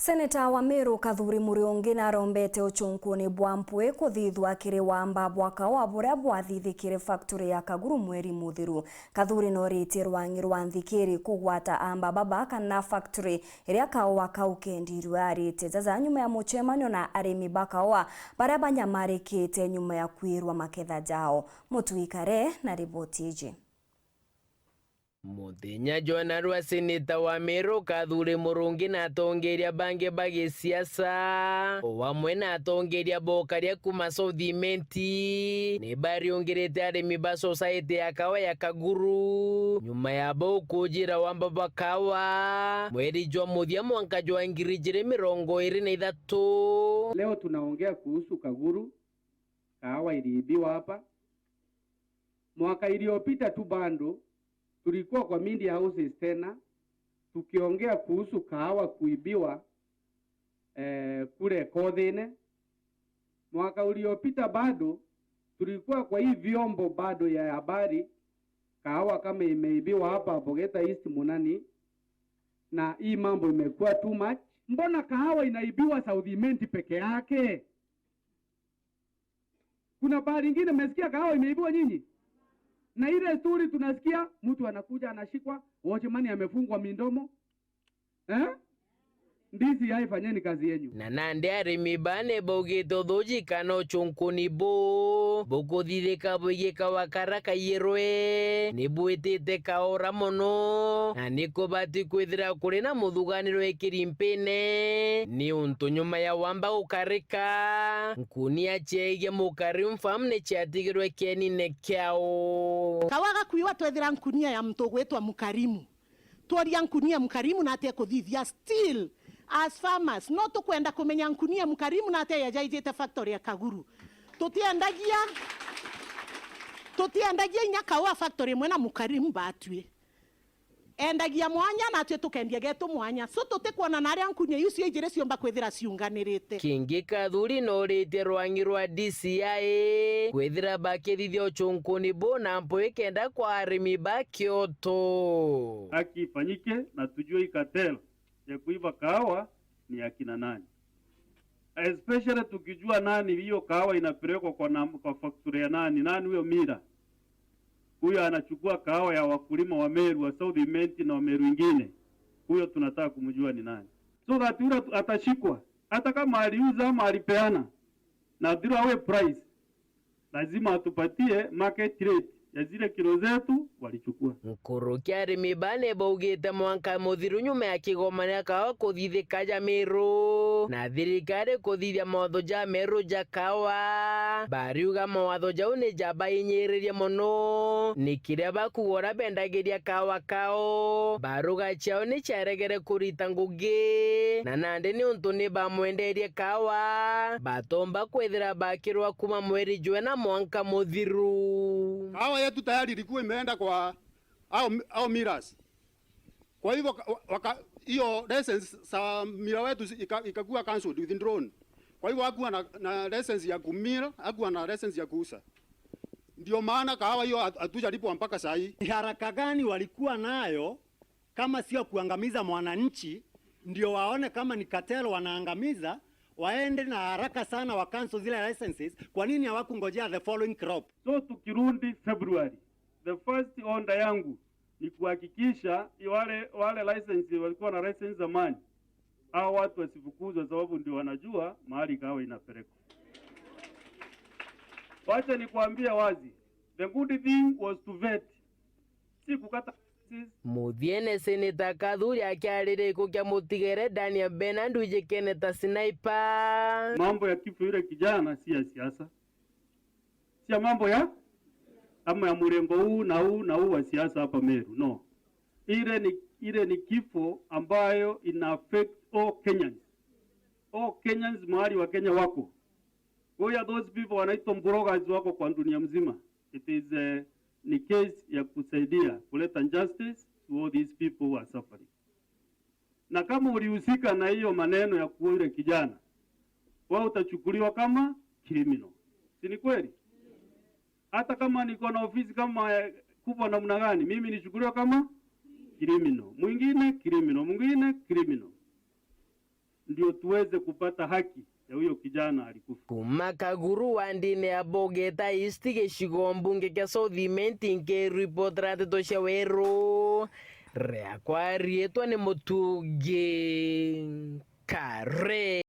Seneta wa Meru Kathuri Muriungi narombete uchunkuni bwa mpwe kuthithwa kiri wamba bwaka wa buria bwathithikire factory ya Kaguru mweri muthiru. Kathuri norite rwangi rwa nthikiri kugwata amba baba kana factory iria kawa kaukendirwe arite zaza nyuma ya muchemanyo na arimi bakawa baria banyamarikite nyuma ya kwirwa maketha jao. Mutuikare na ripoti iji. Muthenya Joana rwa seneta wa Meru Kathuri Murungi na atongeria bange bagi siasa wamwe na atongeria bokaria kuma Southimenti ni bariongirete arimi ba society ya kawa ya Kaguru nyuma ya bo kujira wamba bakawa mweri jwa muthia mwanka jwa 2023. Leo tunaongea kuhusu Kaguru, kahawa iliibiwa hapa. Mwaka iliyopita tu bando tulikuwa kwa media houses tena tukiongea kuhusu kahawa kuibiwa kule Kodhine. Mwaka uliopita bado tulikuwa kwa hii vyombo bado ya habari kahawa kama imeibiwa hapa Bogeta East Munani, na hii mambo imekuwa too much. Mbona kahawa inaibiwa Southimenti peke yake? Kuna bahari nyingine mmesikia kahawa imeibiwa nyinyi? Na ile story tunasikia mtu anakuja anashikwa, watchman amefungwa mindomo. Ndisi haifanyeni kazi yenu. Na nande arimi bane bogito doji kano chunkuni bo bokuthithika bwigika wakaraka yerwe nibuitite kaora mono na niko bati kwithira kuri na muthuganiro ekirimpene ni untu nyuma ya wamba ukarika nkuni achege mukari mfamne chatigirwe kenine kyao kawaga kuiwa twethira nkunia ya mtu gwetwa Mukarimu twaria nkunia Mukarimu na ate kuthithia still as farmers no tukwenda kumenya nkunia Mukarimu na ate yajaijete factory ya Kaguru tutiendagia inya kawa factory mwena Mukarimu batwe endagia mwanya na ate tukendia geto mwanya so tutikuona na aria nkunia yucio ijire ciomba kwithira ciunganirite. Kingi Kathuri norite rwangi rwa DCI kwithira bakithithia uchunkuni bo na mpo ikenda kwa arimi ba Kyoto haki ifanyike na tujue ikatelo ya kuiba kahawa ni akina nani, especially tukijua nani hiyo kahawa inapelekwa kwa factory ya nani huyo Mira. Huyo anachukua kahawa ya wakulima wa Meru wa Southimenti na wa Meru wengine. Huyo tunataka kumjua ni nani, so that yule atashikwa hata kama aliuza ama alipeana, na dhira awe price lazima atupatie market rate ya zile kilo zetu walichukua. Nkuruki arimi bane baugite mwanka muthiru nyuma ya kigomania kawa kuthithika ja Meru na thirikari kuthithia mawatho ja Meru ja kawa bariuga mawatho jau ni jabainyiria muno ni kiria bakugora bendagiria kawa kao baruga chao ni charegere kurita ngugi na nande ni untu ni bamwenderie kawa batomba kwithira bakirwa kuma mweri jwe na mwanka muthiru. Kahawa yetu tayari ilikuwa imeenda kwa au Miras. Kwa hivyo hiyo license sa Mira wetu ikakuwa cancelled withdrawn. Kwa hivyo hakuwa na license ya kumira, hakuwa na license ya kuuza. Ndio maana kahawa hiyo hatujalipwa mpaka saa hii. Haraka gani walikuwa nayo kama sio kuangamiza mwananchi? Ndio waone kama ni katelo wanaangamiza, waende na haraka sana wa cancel zile licenses. Kwa nini hawakungojea the following crop? So tukirundi February, the first order yangu ni kuhakikisha wale license walikuwa na license zamani hao watu wasifukuzwe, sababu ndio wanajua mahali kahawa inapelekwa. Wacha nikwambia wazi, the good thing was to vet, si kukata. Muthiene seneta Kathuri akiarire kukia mutigere Daniel Benandu ijekeneta sniper. Mambo ya kifo yule kijana si ya siasa, si ya mambo ya ama ya mrengo huu na huu wa siasa hapa Meru, no. Ile ni kifo ambayo ina affect all Kenyans. All Kenyans mahali wa Kenya wako. Kwa those people wanaitwa bloggers wako kwa dunia mzima. It is ni case ya kusaidia kuleta justice to all these people who are suffering. Na kama ulihusika na hiyo maneno ya kuua yule kijana, wao utachukuliwa kama criminal. Si ni kweli? Hata kama niko na ofisi kama kubwa namna gani, mimi nichukuliwa kama criminal. Mwingine criminal, mwingine criminal. Ndio ndio tuweze kupata haki ya huyo kijana alikufa. Kuma Kaguru wa ndini ya Bogeta East gĩcigo mbunge kĩa South Imenti ngĩribotera ndeto cia Werũ rĩakwa rĩĩtwa nĩ Mũtungi Kare.